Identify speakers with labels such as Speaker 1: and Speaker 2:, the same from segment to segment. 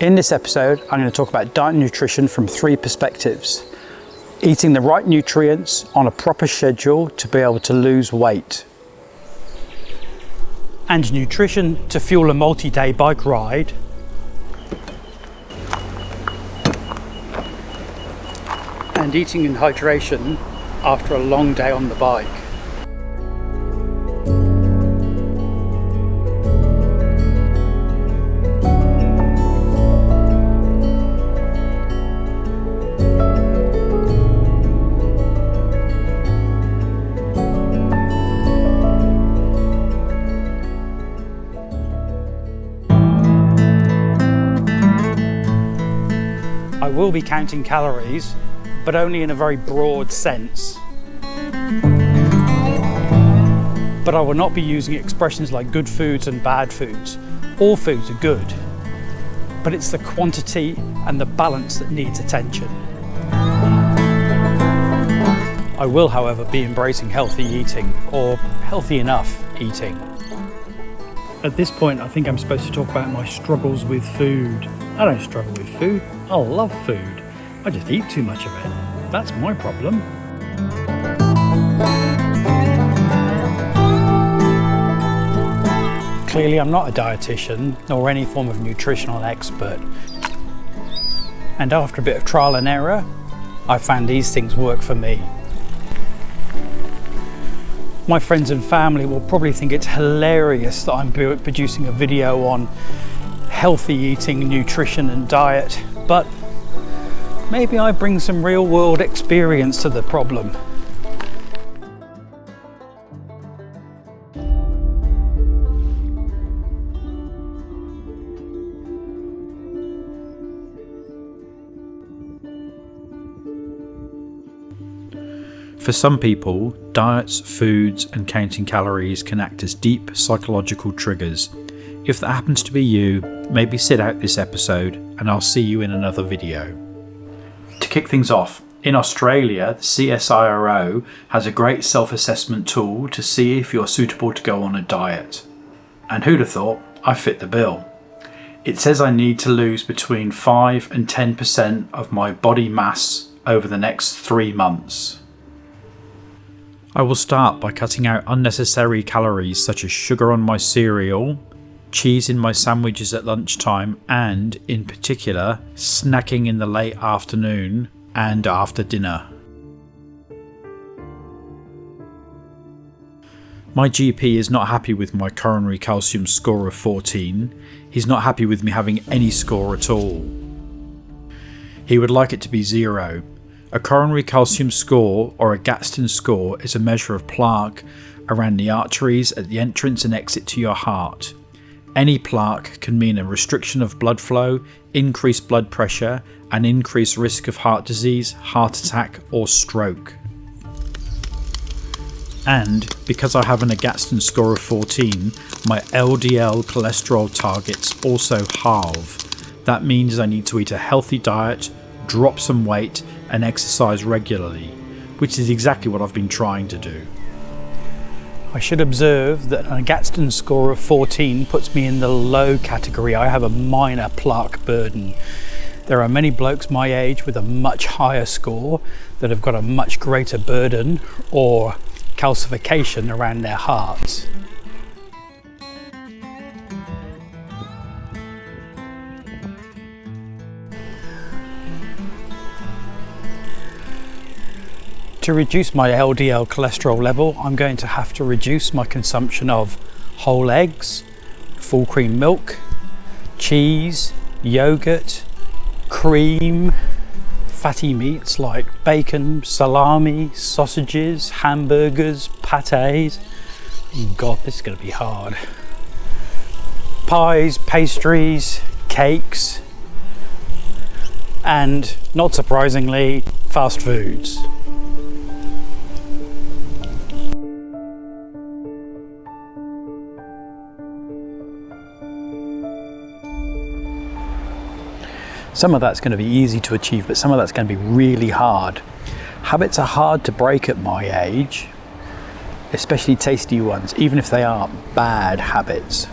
Speaker 1: In this episode, I'm going to talk about diet and nutrition from 3 perspectives. Eating the right nutrients on a proper schedule to be able to lose weight. And nutrition to fuel a multi-day bike ride. And eating and hydration after a long day on the bike. I will be counting calories, but only in a very broad sense. But I will not be using expressions like good foods and bad foods. All foods are good, but it's the quantity and the balance that needs attention. I will, however, be embracing healthy eating, or healthy enough eating. At this point, I think I'm supposed to talk about my struggles with food. I don't struggle with food. I love food. I just eat too much of it. That's my problem. Clearly, I'm not a dietitian nor any form of nutritional expert. And after a bit of trial and error, I found these things work for me. My friends and family will probably think it's hilarious that I'm producing a video on healthy eating, nutrition and diet, but maybe I bring some real world experience to the problem.
Speaker 2: For some people, diets, foods and counting calories can act as deep psychological triggers. If that happens to be you, maybe sit out this episode and I'll see you in another video. To kick things off, in Australia, the CSIRO has a great self-assessment tool to see if you're suitable to go on a diet. And who'd have thought I fit the bill? It says I need to lose between 5 and 10% of my body mass over the next 3 months. I will start by cutting out unnecessary calories such as sugar on my cereal, cheese in my sandwiches at lunchtime, and, in particular, snacking in the late afternoon and after dinner. My GP is not happy with my coronary calcium score of 14. He's not happy with me having any score at all. He would like it to be 0. A coronary calcium score, or a Gadsden score, is a measure of plaque around the arteries at the entrance and exit to your heart. Any plaque can mean a restriction of blood flow, increased blood pressure, and increased risk of heart disease, heart attack, or stroke. And because I have an Gadsden score of 14, my LDL cholesterol targets also halve. That means I need to eat a healthy diet, drop some weight, and exercise regularly, which is exactly what I've been trying to do.
Speaker 1: I should observe that a Gadsden score of 14 puts me in the low category. I have a minor plaque burden. There are many blokes my age with a much higher score that have got a much greater burden or calcification around their hearts. To reduce my LDL cholesterol level, I'm going to have to reduce my consumption of whole eggs, full cream milk, cheese, yogurt, cream, fatty meats like bacon, salami, sausages, hamburgers, pâtés. God, this is going to be hard. Pies, pastries, cakes, and not surprisingly, fast foods. Some of that's going to be easy to achieve, but some of that's going to be really hard. Habits are hard to break at my age, especially tasty ones, even if they are bad habits.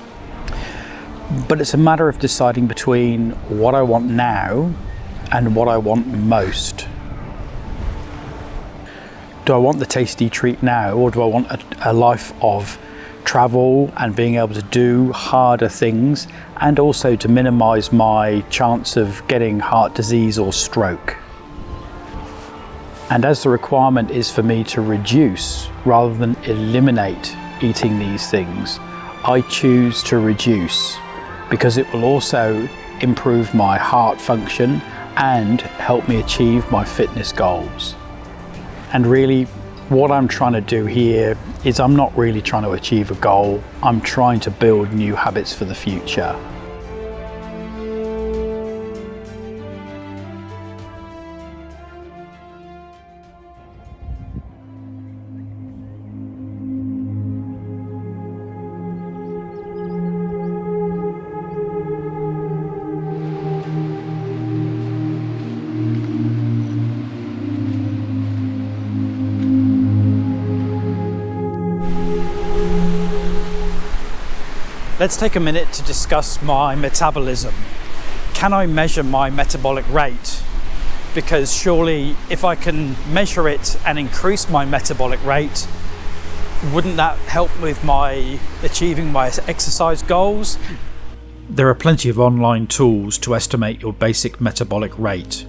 Speaker 1: But it's a matter of deciding between what I want now and what I want most. Do I want the tasty treat now, or do I want a life of travel and being able to do harder things, and also to minimize my chance of getting heart disease or stroke? And as the requirement is for me to reduce rather than eliminate eating these things, I choose to reduce, because it will also improve my heart function and help me achieve my fitness goals. And really, what I'm trying to do here is I'm not really trying to achieve a goal, I'm trying to build new habits for the future. Let's take a minute to discuss my metabolism. Can I measure my metabolic rate? Because surely if I can measure it and increase my metabolic rate, wouldn't that help with my achieving my exercise goals?
Speaker 2: There are plenty of online tools to estimate your basic metabolic rate,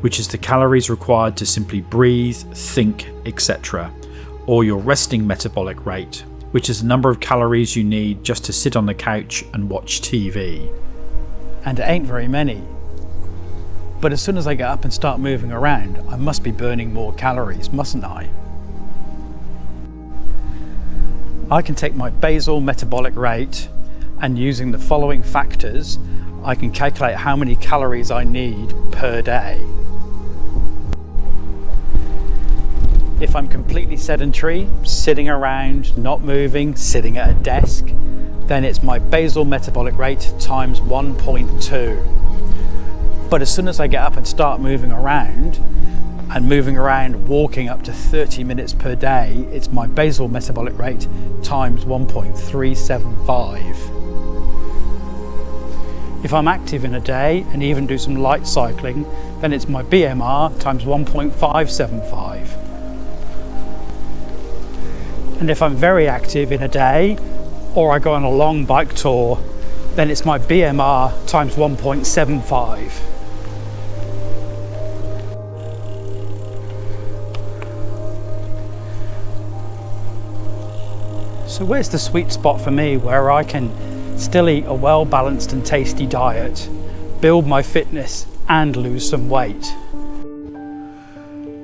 Speaker 2: which is the calories required to simply breathe, think, etc., or your resting metabolic rate, which is the number of calories you need just to sit on the couch and watch TV.
Speaker 1: And it ain't very many. But as soon as I get up and start moving around, I must be burning more calories, mustn't I? I can take my basal metabolic rate, and using the following factors, I can calculate how many calories I need per day. If I'm completely sedentary, sitting around, not moving, sitting at a desk, then it's my basal metabolic rate times 1.2. But as soon as I get up and start moving around, walking up to 30 minutes per day, it's my basal metabolic rate times 1.375. If I'm active in a day and even do some light cycling, then it's my BMR times 1.575. And if I'm very active in a day, or I go on a long bike tour, then it's my BMR times 1.75. So where's the sweet spot for me where I can still eat a well-balanced and tasty diet, build my fitness and lose some weight?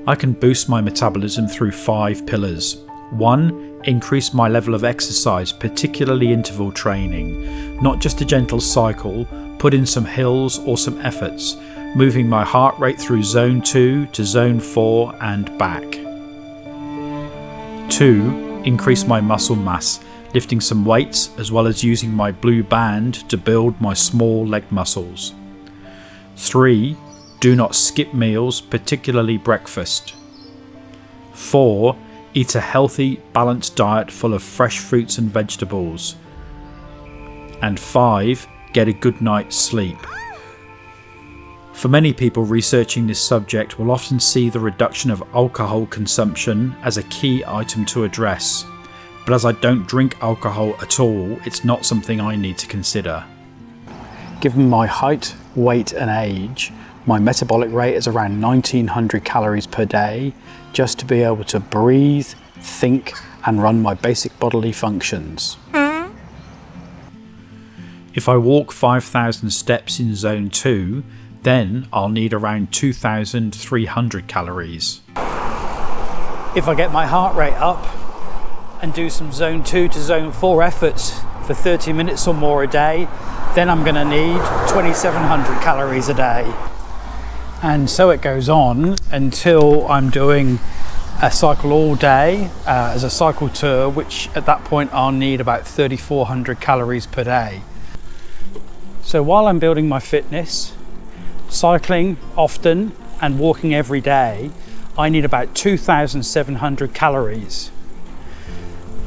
Speaker 2: I can boost my metabolism through 5 pillars. 1. Increase my level of exercise, particularly interval training. Not just a gentle cycle, put in some hills or some efforts, moving my heart rate through zone 2 to zone 4 and back. 2. Increase my muscle mass, lifting some weights as well as using my blue band to build my small leg muscles. 3. Do not skip meals, particularly breakfast. 4. Eat a healthy, balanced diet full of fresh fruits and vegetables. And 5. Get a good night's sleep. For many people researching this subject will often see the reduction of alcohol consumption as a key item to address, but as I don't drink alcohol at all, it's not something I need to consider.
Speaker 1: Given my height, weight and age, my metabolic rate is around 1900 calories per day, just to be able to breathe, think and run my basic bodily functions.
Speaker 2: If I walk 5,000 steps in zone 2, then I'll need around 2,300 calories.
Speaker 1: If I get my heart rate up and do some zone 2 to zone 4 efforts for 30 minutes or more a day, then I'm going to need 2,700 calories a day. And so it goes on until I'm doing a cycle all day as a cycle tour, which at that point I'll need about 3,400 calories per day. So while I'm building my fitness, cycling often and walking every day, I need about 2,700 calories.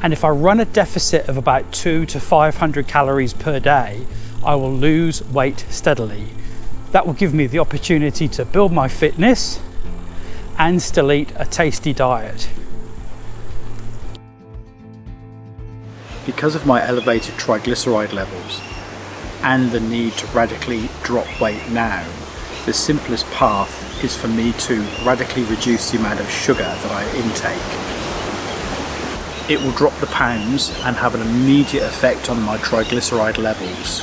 Speaker 1: And if I run a deficit of about 200 to 500 calories per day, I will lose weight steadily. That will give me the opportunity to build my fitness and still eat a tasty diet.
Speaker 2: Because of my elevated triglyceride levels and the need to radically drop weight now, the simplest path is for me to radically reduce the amount of sugar that I intake. It will drop the pounds and have an immediate effect on my triglyceride levels.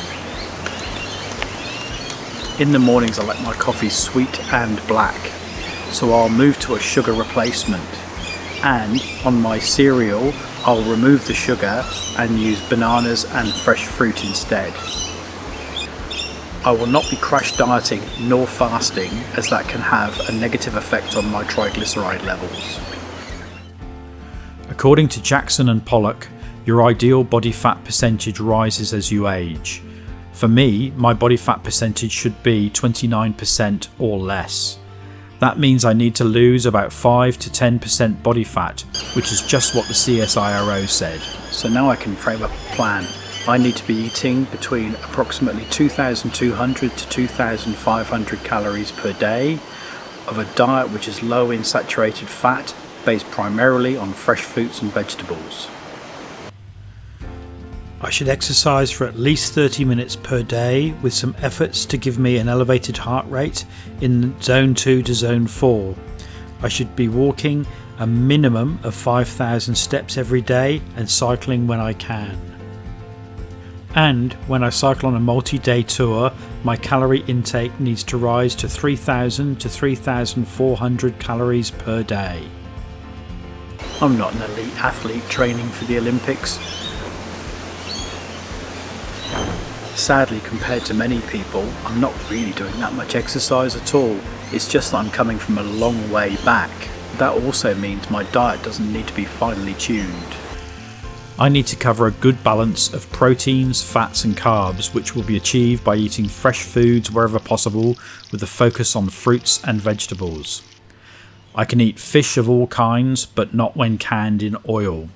Speaker 2: In the mornings I like my coffee sweet and black, so I'll move to a sugar replacement, and on my cereal I'll remove the sugar and use bananas and fresh fruit instead. I will not be crash dieting nor fasting, as that can have a negative effect on my triglyceride levels. According to Jackson and Pollock, your ideal body fat percentage rises as you age. For me, my body fat percentage should be 29% or less. That means I need to lose about 5 to 10% body fat, which is just what the CSIRO said. So now I can frame up a plan. I need to be eating between approximately 2,200 to 2,500 calories per day of a diet which is low in saturated fat, based primarily on fresh fruits and vegetables. I should exercise for at least 30 minutes per day, with some efforts to give me an elevated heart rate in zone 2 to zone 4. I should be walking a minimum of 5,000 steps every day and cycling when I can. And when I cycle on a multi-day tour, my calorie intake needs to rise to 3,000 to 3,400 calories per day. I'm not an elite athlete training for the Olympics. Sadly, compared to many people, I'm not really doing that much exercise at all. It's just that I'm coming from a long way back. That also means my diet doesn't need to be finely tuned. I need to cover a good balance of proteins, fats and carbs, which will be achieved by eating fresh foods wherever possible, with a focus on fruits and vegetables. I can eat fish of all kinds, but not when canned in oil.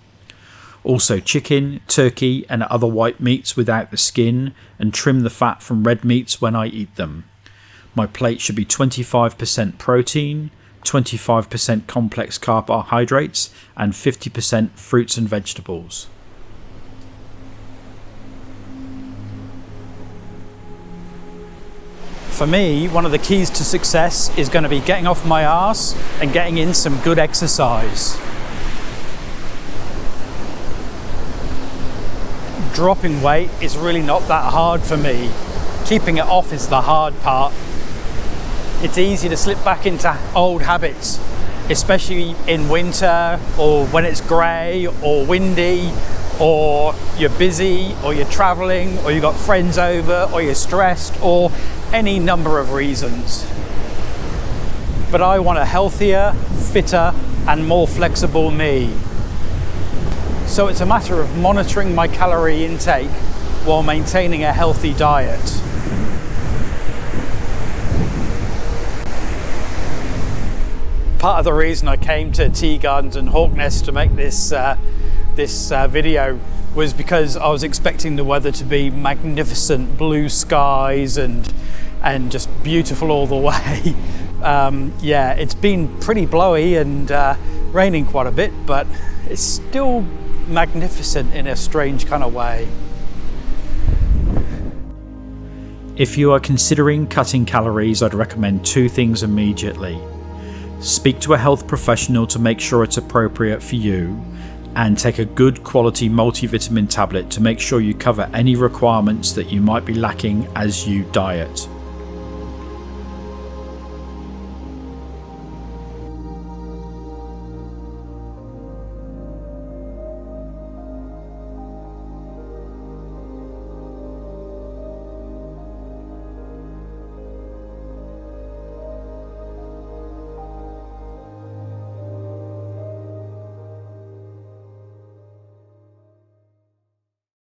Speaker 2: Also chicken, turkey and other white meats without the skin, and trim the fat from red meats when I eat them. My plate should be 25% protein, 25% complex carbohydrates and 50% fruits and vegetables.
Speaker 1: For me, one of the keys to success is going to be getting off my arse and getting in some good exercise. Dropping weight is really not that hard for me. Keeping it off is the hard part. It's easy to slip back into old habits, especially in winter or when it's grey or windy, or you're busy or you're travelling or you've got friends over or you're stressed, or any number of reasons. But I want a healthier, fitter and more flexible me. So it's a matter of monitoring my calorie intake while maintaining a healthy diet. Part of the reason I came to Tea Gardens and Hawknest to make this video was because I was expecting the weather to be magnificent, blue skies and just beautiful all the way. Yeah, it's been pretty blowy and raining quite a bit, but it's still magnificent in a strange kind of way.
Speaker 2: If you are considering cutting calories, I'd recommend two things immediately. Speak to a health professional to make sure it's appropriate for you, and take a good quality multivitamin tablet to make sure you cover any requirements that you might be lacking as you diet.